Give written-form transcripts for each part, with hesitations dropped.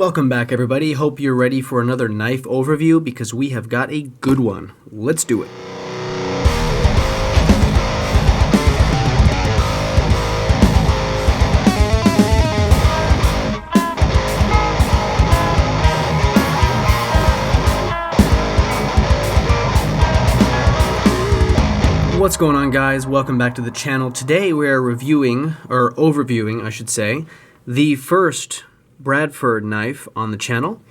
Welcome back, everybody. Hope you're ready for another knife overview because we have got a good one. Let's do it. What's going on, guys? Welcome back to the channel. Today we are reviewing, or overviewing, I should say, the first Bradford knife on the channel.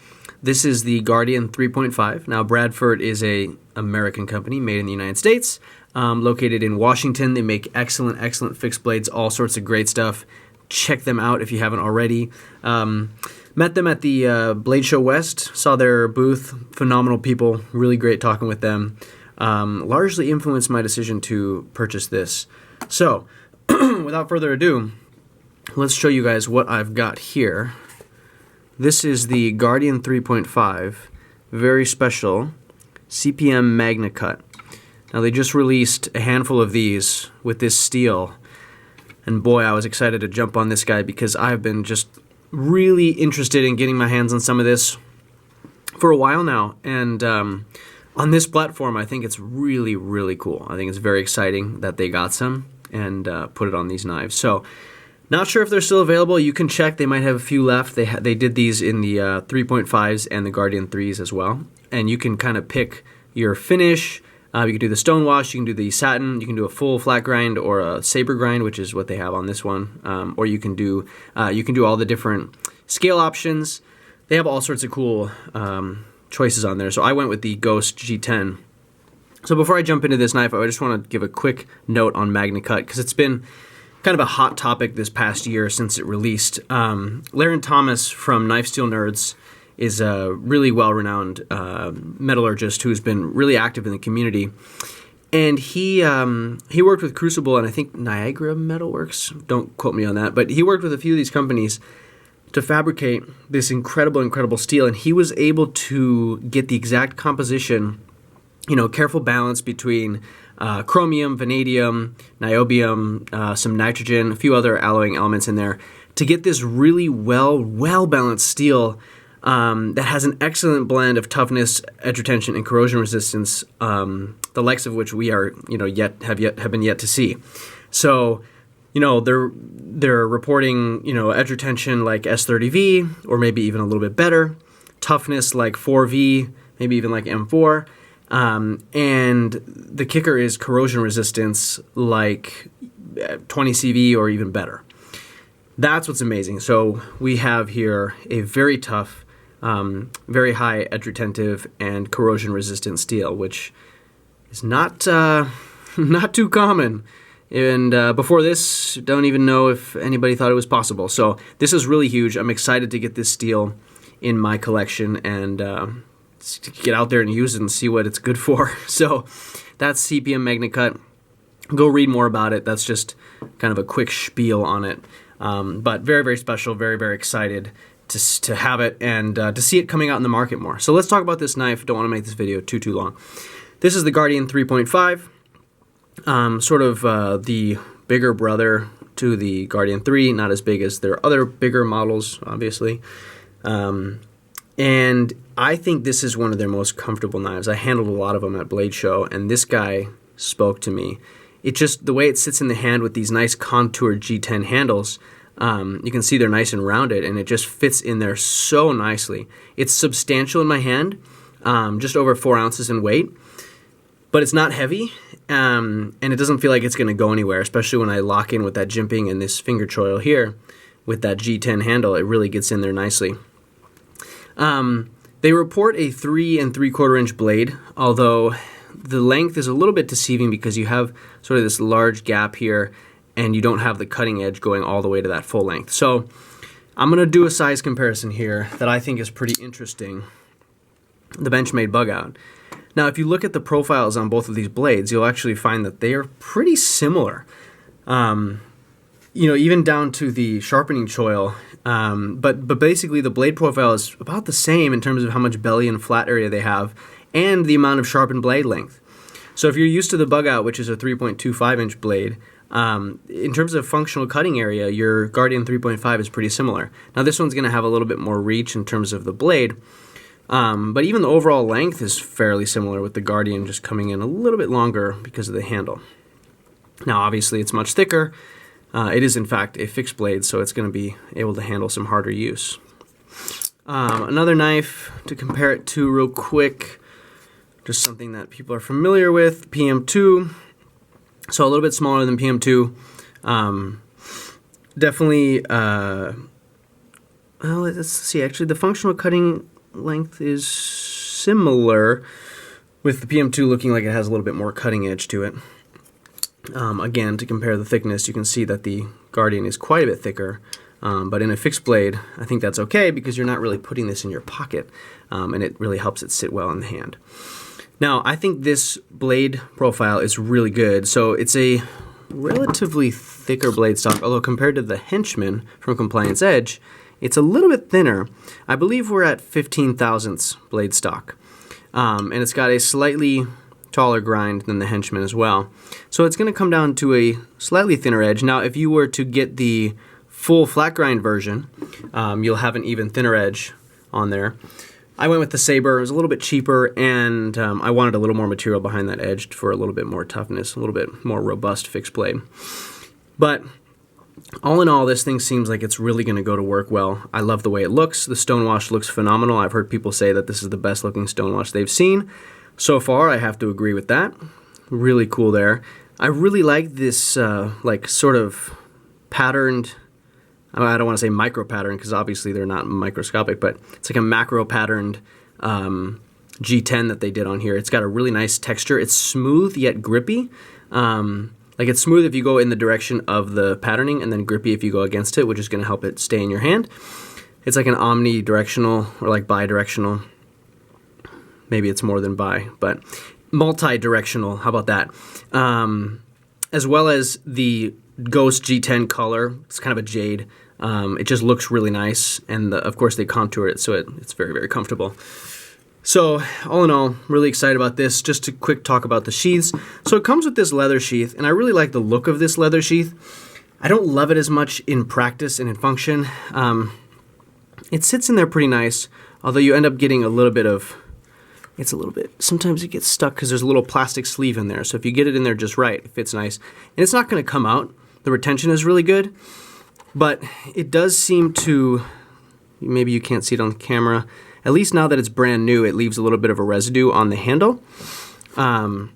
This is the Guardian 3.5. Now, Bradford is a American company made in the United States, located in Washington. They make excellent fixed blades, all sorts of great stuff. Check them out if you haven't already. Met them at the Blade Show West, saw their booth, phenomenal people, really great talking with them. Largely influenced my decision to purchase this. So, without further ado, let's show you guys what I've got here. This is the Guardian 3.5, very special CPM-MAGNACUT. Now, they just released a handful of these with this steel, and boy, I was excited to jump on this guy because I've been just really interested in getting my hands on some of this for a while now, and on this platform, I think it's really cool. I think it's very exciting that they got some and put it on these knives. So, not sure if they're still available. You can check. They might have a few left. They did these in the 3.5s and the Guardian 3s as well. And you can kind of pick your finish. You can do the stone wash. You can do the satin. You can do a full flat grind or a saber grind, which is what they have on this one. Or you can do all the different scale options. They have all sorts of cool choices on there. So I went with the Ghost G10. So before I jump into this knife, I just want to give a quick note on MAGNACUT because it's been kind of a hot topic this past year since it released. Larrin from Knife Steel Nerds is a really well-renowned metallurgist who's been really active in the community. And he worked with Crucible and I think Niagara Metalworks. Don't quote me on that. But he worked with a few of these companies to fabricate this incredible steel, and he was able to get the exact composition, careful balance between chromium, vanadium, niobium, some nitrogen, a few other alloying elements in there, to get this really well-balanced steel that has an excellent blend of toughness, edge retention, and corrosion resistance, the likes of which we are, have been yet to see. So, they're reporting, edge retention like S30V, or maybe even a little bit better, toughness like 4V, maybe even like M4, and the kicker is corrosion resistance like 20 CV or even better. That's what's amazing. So we have here a very tough, very high edge retentive and corrosion resistant steel, which is not too common. And before this, don't even know if anybody thought it was possible. So this is really huge. I'm excited to get this steel in my collection and get out there and use it and see what it's good for. So that's CPM-MAGNACUT. Go read more about it. That's just kind of a quick spiel on it. But very special, very excited to have it and to see it coming out in the market more. So let's talk about this knife. Don't want to make this video too long. This is the Guardian 3.5. Sort of the bigger brother to the Guardian 3, not as big as their other bigger models, obviously. And I think this is one of their most comfortable knives. I handled a lot of them at Blade Show, and this guy spoke to me. It just, the way it sits in the hand with these nice contoured G10 handles, you can see they're nice and rounded, and it just fits in there so nicely. It's substantial in my hand, just over 4 ounces in weight. But it's not heavy, and it doesn't feel like it's going to go anywhere, especially when I lock in with that jimping and this finger choil here with that G10 handle. It really gets in there nicely. They report a 3 3/4 inch blade, although the length is a little bit deceiving because you have sort of this large gap here, and you don't have the cutting edge going all the way to that full length. So I'm going to do a size comparison here that I think is pretty interesting. The Benchmade bug out. Now, if you look at the profiles on both of these blades, you'll actually find that they are pretty similar. Even down to the sharpening choil. But basically, the blade profile is about the same in terms of how much belly and flat area they have, and the amount of sharpened blade length. So if you're used to the bug out, which is a 3.25 inch blade, In terms of functional cutting area, your Guardian 3.5 is pretty similar. Now this one's going to have a little bit more reach in terms of the blade, but even the overall length is fairly similar, with the Guardian just coming in a little bit longer because of the handle. Now obviously it's much thicker. It is in fact a fixed blade, so it's going to be able to handle some harder use. Another knife to compare it to real quick, just something that people are familiar with, PM2. So a little bit smaller than PM2. Definitely, well, let's see, actually the functional cutting length is similar, with the PM2 looking like it has a little bit more cutting edge to it. Again, to compare the thickness, you can see that the Guardian is quite a bit thicker, but in a fixed blade, I think that's okay because you're not really putting this in your pocket, and it really helps it sit well in the hand. Now, I think this blade profile is really good. So it's a relatively thicker blade stock, although compared to the Henchman from Compliance Edge, it's a little bit thinner. I believe we're at 15 thousandths blade stock, and it's got a slightly taller grind than the Henchman as well. So it's going to come down to a slightly thinner edge. Now, if you were to get the full flat grind version, you'll have an even thinner edge on there. I went with the Saber. It was a little bit cheaper, and I wanted a little more material behind that edge for a little bit more toughness, a little bit more robust fixed blade. But all in all, this thing seems like it's really going to go to work well. I love the way it looks. The stonewash looks phenomenal. I've heard people say that this is the best looking stonewash they've seen. So far, I have to agree with that. Really cool there. I really like this like sort of patterned, I don't want to say micro pattern because obviously they're not microscopic, but it's like a macro patterned G10 that they did on here. It's got a really nice texture. It's smooth yet grippy. Like it's smooth if you go in the direction of the patterning, and then grippy if you go against it, which is going to help it stay in your hand. It's like an omnidirectional or like bidirectional. Maybe it's more than bi, but multi-directional. How about that? As well as the Ghost G10 color. It's kind of a jade. It just looks really nice, and of course they contour it, so it's very, very comfortable. So all in all, really excited about this. Just a quick talk about the sheaths. So it comes with this leather sheath, and I really like the look of this leather sheath. I don't love it as much in practice and in function. It sits in there pretty nice, although you end up getting a little bit of, it's a little bit, sometimes it gets stuck because there's a little plastic sleeve in there. So if you get it in there just right, it fits nice. And it's not going to come out. The retention is really good, but it does seem to, maybe you can't see it on the camera, at least now that it's brand new, it leaves a little bit of a residue on the handle. And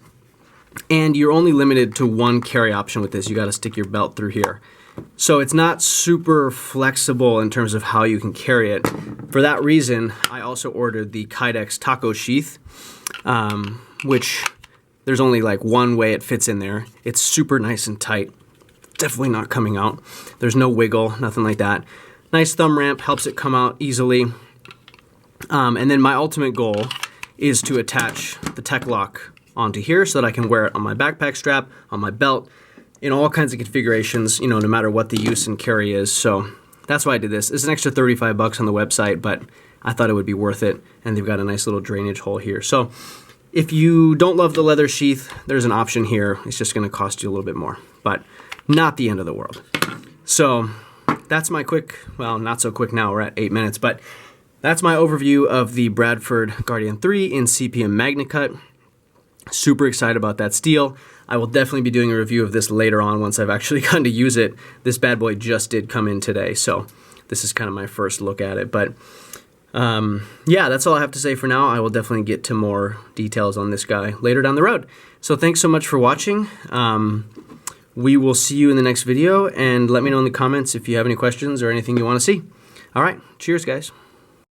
you're only limited to one carry option with this. You got to stick your belt through here. So it's not super flexible in terms of how you can carry it. For that reason, I also ordered the Kydex Taco Sheath, which there's only like one way it fits in there. It's super nice and tight. Definitely not coming out. There's no wiggle, nothing like that. Nice thumb ramp, helps it come out easily. And then my ultimate goal is to attach the Tech Lock onto here so that I can wear it on my backpack strap, on my belt, in all kinds of configurations, you know, no matter what the use and carry is. So that's why I did this. It's an extra 35 bucks on the website, but I thought it would be worth it. And they've got a nice little drainage hole here. So if you don't love the leather sheath, there's an option here. It's just going to cost you a little bit more, but not the end of the world. So that's my quick, well, not so quick now, we're at 8 minutes, but that's my overview of the Bradford Guardian 3 in CPM-MAGNACUT. Super excited about that steel. I will definitely be doing a review of this later on once I've actually gotten to use it. This bad boy just did come in today, so this is kind of my first look at it. But yeah, that's all I have to say for now. I will definitely get to more details on this guy later down the road. So thanks so much for watching. We will see you in the next video, and let me know in the comments if you have any questions or anything you want to see. All right, cheers, guys.